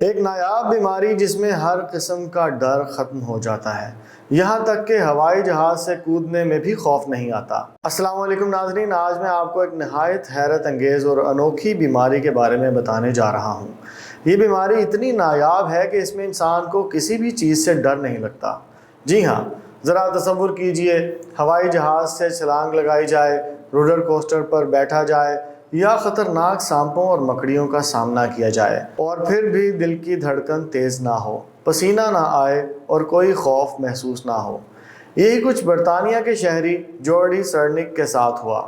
ایک نایاب بیماری جس میں ہر قسم کا ڈر ختم ہو جاتا ہے، یہاں تک کہ ہوائی جہاز سے کودنے میں بھی خوف نہیں آتا۔ السلام علیکم ناظرین، آج میں آپ کو ایک نہایت حیرت انگیز اور انوکھی بیماری کے بارے میں بتانے جا رہا ہوں۔ یہ بیماری اتنی نایاب ہے کہ اس میں انسان کو کسی بھی چیز سے ڈر نہیں لگتا۔ جی ہاں، ذرا تصور کیجئے، ہوائی جہاز سے چھلانگ لگائی جائے، رولر کوسٹر پر بیٹھا جائے یا خطرناک سانپوں اور مکڑیوں کا سامنا کیا جائے، اور پھر بھی دل کی دھڑکن تیز نہ ہو، پسینہ نہ آئے اور کوئی خوف محسوس نہ ہو۔ یہی کچھ برطانیہ کے شہری جورڈی سرنک کے ساتھ ہوا۔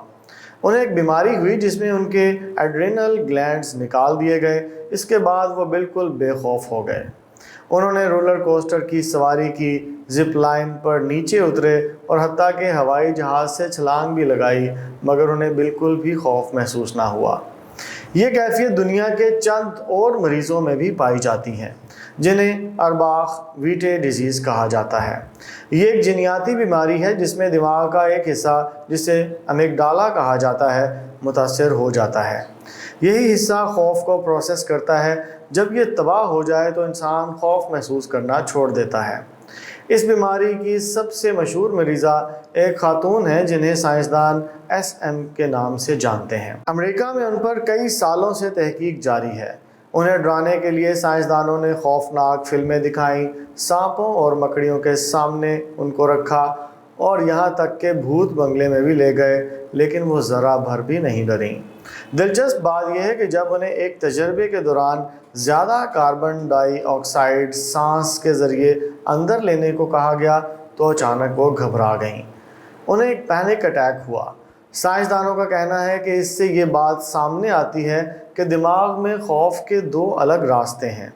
انہیں ایک بیماری ہوئی جس میں ان کے ایڈرینل گلینڈز نکال دیے گئے۔ اس کے بعد وہ بالکل بے خوف ہو گئے۔ انہوں نے رولر کوسٹر کی سواری کی، زپ لائن پر نیچے اترے اور حتیٰ کہ ہوائی جہاز سے چھلانگ بھی لگائی، مگر انہیں بالکل بھی خوف محسوس نہ ہوا۔ یہ کیفیت دنیا کے چند اور مریضوں میں بھی پائی جاتی ہے، جنہیں ارباخ ویٹے ڈیزیز کہا جاتا ہے۔ یہ ایک جینیاتی بیماری ہے جس میں دماغ کا ایک حصہ، جسے امیگڈالا کہا جاتا ہے، متاثر ہو جاتا ہے۔ یہی حصہ خوف کو پروسیس کرتا ہے۔ جب یہ تباہ ہو جائے تو انسان خوف محسوس کرنا چھوڑ دیتا ہے۔ اس بیماری کی سب سے مشہور مریضہ ایک خاتون ہیں جنہیں سائنسدان SM کے نام سے جانتے ہیں۔ امریکہ میں ان پر کئی سالوں سے تحقیق جاری ہے۔ انہیں ڈرانے کے لیے سائنسدانوں نے خوفناک فلمیں دکھائیں، سانپوں اور مکڑیوں کے سامنے ان کو رکھا اور یہاں تک کہ بھوت بنگلے میں بھی لے گئے، لیکن وہ ذرا بھر بھی نہیں ڈریں۔ دلچسپ بات یہ ہے کہ جب انہیں ایک تجربے کے دوران زیادہ کاربن ڈائی آکسائیڈ سانس کے ذریعے اندر لینے کو کہا گیا تو اچانک وہ گھبرا گئیں۔ انہیں ایک پینک اٹیک ہوا۔ سائنسدانوں کا کہنا ہے کہ اس سے یہ بات سامنے آتی ہے کہ دماغ میں خوف کے دو الگ راستے ہیں،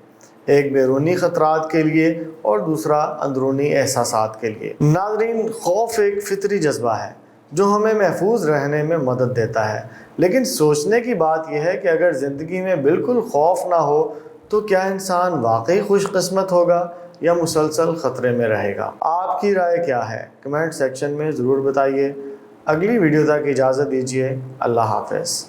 ایک بیرونی خطرات کے لیے اور دوسرا اندرونی احساسات کے لیے۔ ناظرین، خوف ایک فطری جذبہ ہے جو ہمیں محفوظ رہنے میں مدد دیتا ہے، لیکن سوچنے کی بات یہ ہے کہ اگر زندگی میں بالکل خوف نہ ہو تو کیا انسان واقعی خوش قسمت ہوگا یا مسلسل خطرے میں رہے گا؟ آپ کی رائے کیا ہے؟ کمنٹ سیکشن میں ضرور بتائیے۔ اگلی ویڈیو تک اجازت دیجیے۔ اللہ حافظ۔